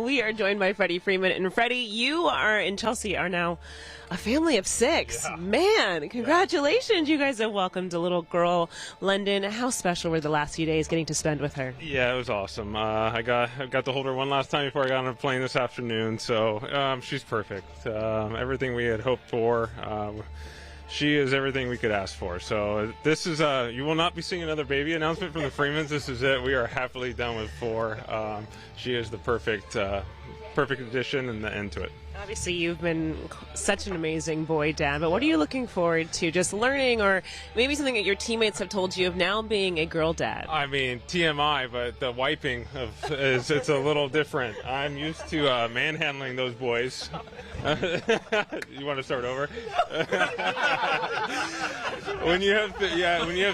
we are joined by Freddie Freeman. And Freddie, you and Chelsea are now a family of 6. Yeah. Man, congratulations. You guys have welcomed a little girl, London. How special were the last few days getting to spend with her? Yeah, it was awesome. I got to hold her one last time before I got on a plane this afternoon. So she's perfect. Everything we had hoped for. She is everything we could ask for. So this is you will not be seeing another baby announcement from the Freemans. This is it. We are happily done with 4. She is the perfect addition and the end to it. Obviously, you've been such an amazing boy dad, but what are you looking forward to? Just learning, or maybe something that your teammates have told you of now being a girl dad? I mean, TMI, but the wiping it's a little different. I'm used to manhandling those boys. You want to start over? When you have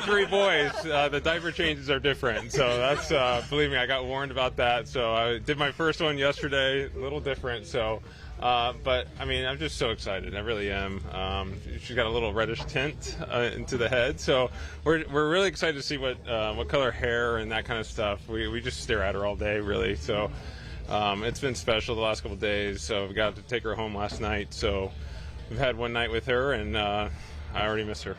3 boys, the diaper changes are different. So that's believe me, I got warned about that. So I did my first one yesterday, a little different. So. But I mean, I'm just so excited. I really am. She's got a little reddish tint into the head, so we're really excited to see what color hair and that kind of stuff. We just stare at her all day, really. So it's been special the last couple of days. So we got to take her home last night. So we've had one night with her, and I already miss her.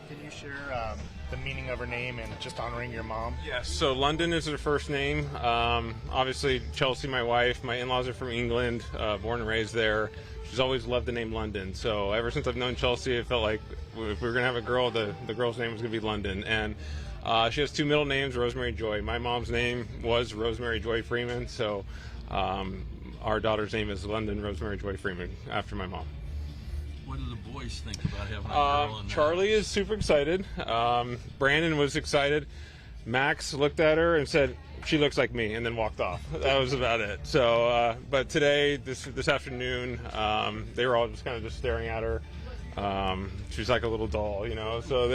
Can you share the meaning of her name and just honoring your mom? Yes, so London is her first name. Obviously, Chelsea, my wife, my in-laws are from England, born and raised there. She's always loved the name London. So ever since I've known Chelsea, it felt like if we were going to have a girl, the girl's name was going to be London. And she has 2 middle names, Rosemary Joy. My mom's name was Rosemary Joy Freeman, so our daughter's name is London Rosemary Joy Freeman, after my mom. What do the boys think about having a girl? Charlie is super excited. Brandon was excited. Max looked at her and said, "She looks like me," and then walked off. That was about it. So, but today, this afternoon, they were all just kind of just staring at her. She's like a little doll, you know. So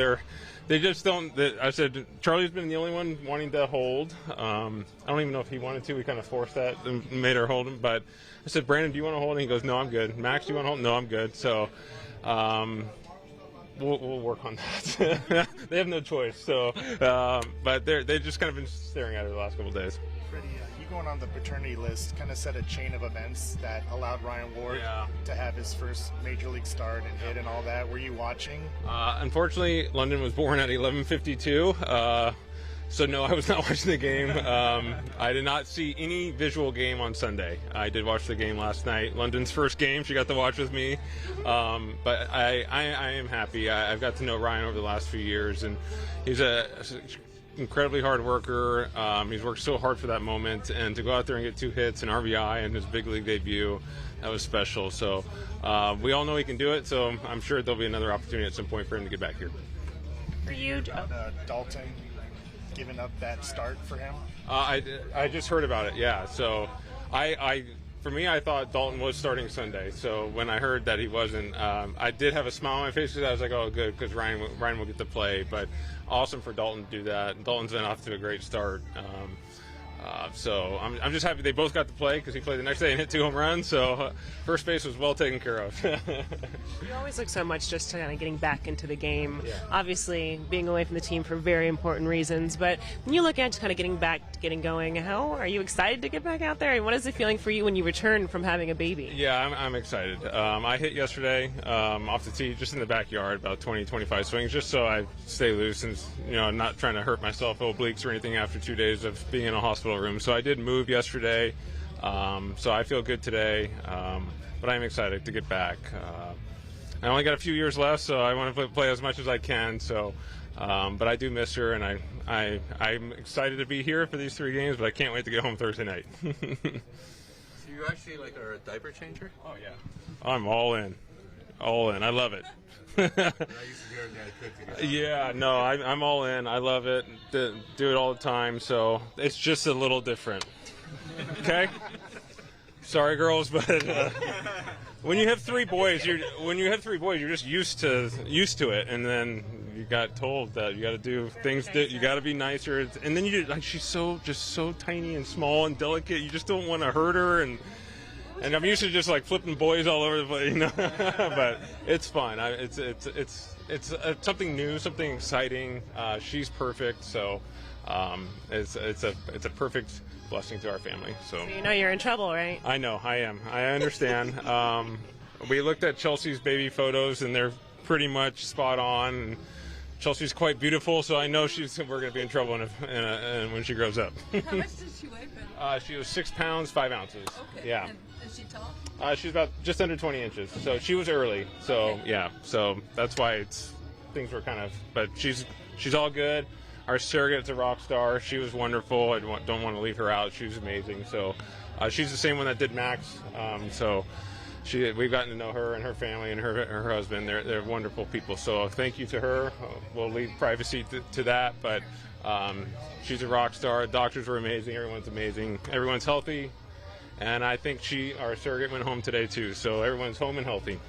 they just don't. I said Charlie's been the only one wanting to hold. I don't even know if he wanted to. We kind of forced that and made her hold him. But I said, Brandon, do you want to hold? And he goes, no, I'm good. Max, do you want to hold? No, I'm good. So we'll work on that. They have no choice. So, but they just kind of been staring at her the last couple of days. Freddie, you going on the paternity list kind of set a chain of events that allowed Ryan Ward to have his first major league start and hit and all that. Were you watching? Unfortunately, London was born at 11:52. So no, I was not watching the game. I did not see any visual game on Sunday. I did watch the game last night. London's first game, she got to watch with me. But I am happy. I've got to know Ryan over the last few years, and he's a incredibly hard worker. He's worked so hard for that moment, and to go out there and get 2 hits, an RBI in his big league debut, that was special. So we all know he can do it, so I'm sure there'll be another opportunity at some point for him to get back here. For you, Dalton giving up that start for him? I just heard about it, yeah. So for me, I thought Dalton was starting Sunday. So when I heard that he wasn't, I did have a smile on my face because I was like, oh, good, because Ryan will get to play. But awesome for Dalton to do that. Dalton's been off to a great start. So I'm just happy they both got to play because he played the next day and hit 2 home runs. So first base was well taken care of. You always look so much just kind of getting back into the game. Yeah. Obviously, being away from the team for very important reasons. But when you look at just kind of getting back, getting going, how are you excited to get back out there? And what is it feeling for you when you return from having a baby? Yeah, I'm excited. I hit yesterday off the tee just in the backyard, about 20, 25 swings, just so I stay loose and not trying to hurt myself, obliques or anything after 2 days of being in a hospital room. So I did move yesterday, so I feel good today, but I'm excited to get back. I only got a few years left, so I want to play as much as I can. So, but I do miss her, and I'm excited to be here for these 3 games, but I can't wait to get home Thursday night. So you actually are a diaper changer? Oh yeah, I'm all in. I love it. Yeah, no, I'm all in. I love it. Do it all the time. So it's just a little different. Okay. Sorry, girls, but when you have 3 boys, you're just used to it, and then you got told that you got to do things that you got to be nicer, and then she's so tiny and small and delicate. You just don't want to hurt her, and I'm used to just like flipping boys all over the place, But it's fun. It's something new, something exciting. She's perfect, so it's a perfect blessing to our family. So You know you're in trouble, right? I know, I am. I understand. We looked at Chelsea's baby photos, and they're pretty much spot on. And Chelsea's quite beautiful, so I know we're going to be in trouble when she grows up. How much did she weigh, Ben? She was 6 pounds 5 ounces. Okay. Yeah. And is she tall? She's about just under 20 inches, so she was early. So yeah, so that's why things were kind of. But she's all good. Our surrogate's a rock star. She was wonderful. I don't want to leave her out. She was amazing. So she's the same one that did Max. So we've gotten to know her and her family and her husband. They're wonderful people. So thank you to her. We'll leave privacy to that, but she's a rock star. Doctors were amazing. Everyone's amazing. Everyone's healthy, and I think our surrogate went home today too. So everyone's home and healthy.